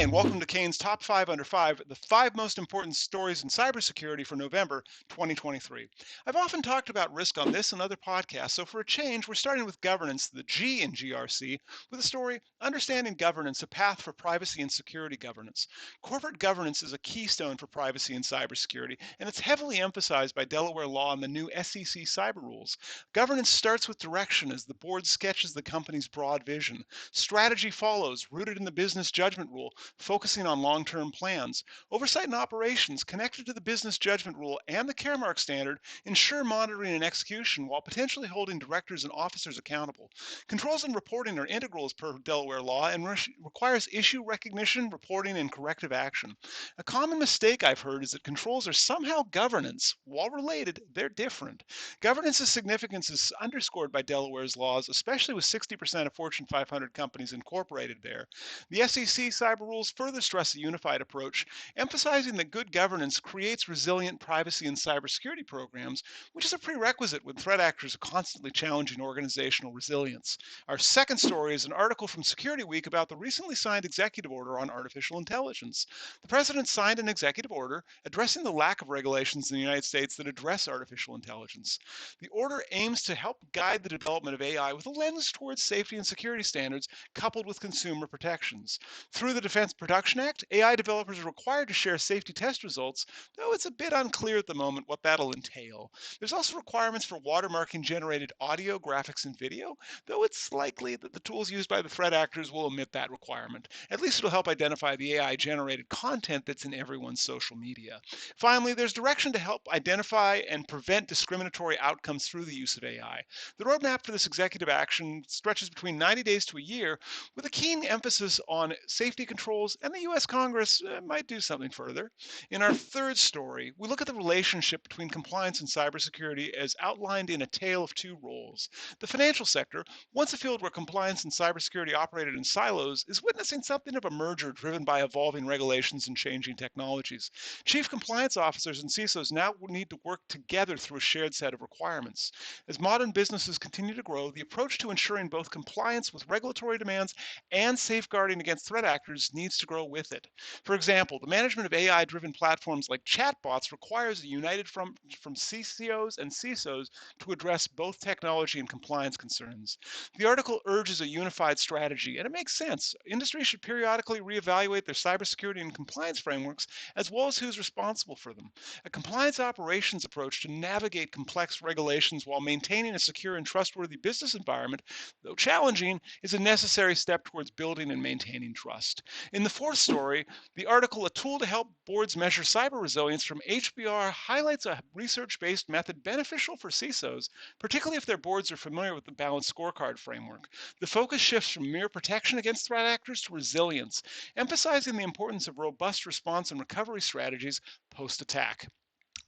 Hi, and welcome to Kayne's Top 5 Under 5, the 5 most important stories in cybersecurity for November 2023. I've often talked about risk on this and other podcasts, so for a change, we're starting with governance, the G in GRC, with the story Understanding Governance, a Path for Privacy and Security Governance. Corporate governance is a keystone for privacy and cybersecurity, and it's heavily emphasized by Delaware law and the new SEC cyber rules. Governance starts with direction as the board sketches the company's broad vision. Strategy follows, rooted in the business judgment rule, focusing on long-term plans. Oversight and operations connected to the business judgment rule and the Caremark standard ensure monitoring and execution while potentially holding directors and officers accountable. Controls and reporting are integral as per Delaware law and requires issue recognition, reporting, and corrective action. A common mistake I've heard is that controls are somehow governance. While related, they're different. Governance's significance is underscored by Delaware's laws, especially with 60% of Fortune 500 companies incorporated there. The SEC cyber rules further stress a unified approach, emphasizing that good governance creates resilient privacy and cybersecurity programs, which is a prerequisite when threat actors are constantly challenging organizational resilience. Our second story is an article from Security Week about the recently signed executive order on artificial intelligence. The president signed an executive order addressing the lack of regulations in the United States that address artificial intelligence. The order aims to help guide the development of AI with a lens towards safety and security standards coupled with consumer protections. Through the Defense Production Act, AI developers are required to share safety test results, though it's a bit unclear at the moment what that'll entail. There's also requirements for watermarking generated audio, graphics, and video, though it's likely that the tools used by the threat actors will omit that requirement. At least it'll help identify the AI generated content that's in everyone's social media. Finally, there's direction to help identify and prevent discriminatory outcomes through the use of AI. The roadmap for this executive action stretches between 90 days to a year, with a keen emphasis on safety controls, and the U.S. Congress might do something further. In our third story, we look at the relationship between compliance and cybersecurity as outlined in A Tale of Two Roles. The financial sector, once a field where compliance and cybersecurity operated in silos, is witnessing something of a merger driven by evolving regulations and changing technologies. Chief compliance officers and CISOs now need to work together through a shared set of requirements. As modern businesses continue to grow, the approach to ensuring both compliance with regulatory demands and safeguarding against threat actors needs to grow with it. For example, the management of AI-driven platforms like chatbots requires a united from CCOs and CISOs to address both technology and compliance concerns. The article urges a unified strategy, and it makes sense. Industries should periodically reevaluate their cybersecurity and compliance frameworks, as well as who's responsible for them. A compliance operations approach to navigate complex regulations while maintaining a secure and trustworthy business environment, though challenging, is a necessary step towards building and maintaining trust. In the fourth story, the article A Tool to Help Boards Measure Cyber Resilience from HBR highlights a research-based method beneficial for CISOs, particularly if their boards are familiar with the balanced scorecard framework. The focus shifts from mere protection against threat actors to resilience, emphasizing the importance of robust response and recovery strategies post-attack.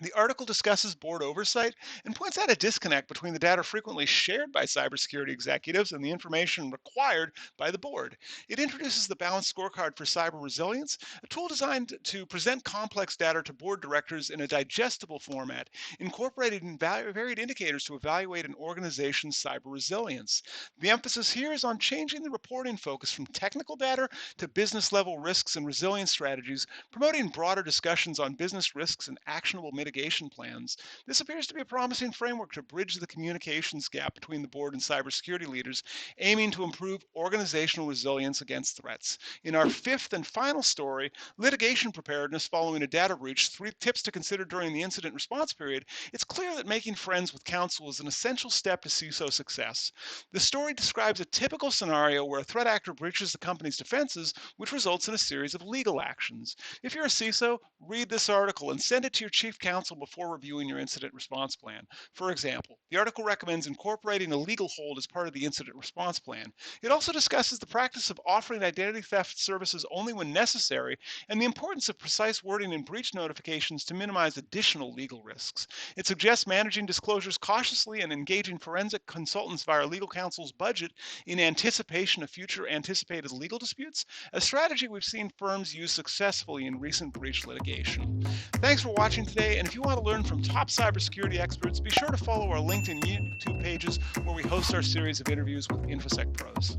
The article discusses board oversight and points out a disconnect between the data frequently shared by cybersecurity executives and the information required by the board. It introduces the balanced scorecard for cyber resilience, a tool designed to present complex data to board directors in a digestible format, incorporating varied indicators to evaluate an organization's cyber resilience. The emphasis here is on changing the reporting focus from technical data to business level risks and resilience strategies, promoting broader discussions on business risks and actionable mitigation plans. This appears to be a promising framework to bridge the communications gap between the board and cybersecurity leaders, aiming to improve organizational resilience against threats. In our fifth and final story, Litigation Preparedness Following a Data Breach, 3 tips to consider during the incident response period, it's clear that making friends with counsel is an essential step to CISO success. The story describes a typical scenario where a threat actor breaches the company's defenses, which results in a series of legal actions. If you're a CISO, read this article and send it to your chief counsel before reviewing your incident response plan. For example, the article recommends incorporating a legal hold as part of the incident response plan. It also discusses the practice of offering identity theft services only when necessary and the importance of precise wording in breach notifications to minimize additional legal risks. It suggests managing disclosures cautiously and engaging forensic consultants via legal counsel's budget in anticipation of future anticipated legal disputes, a strategy we've seen firms use successfully in recent breach litigation. Thanks for watching today, and if you want to learn from top cybersecurity experts, be sure to follow our LinkedIn and YouTube pages where we host our series of interviews with InfoSec pros.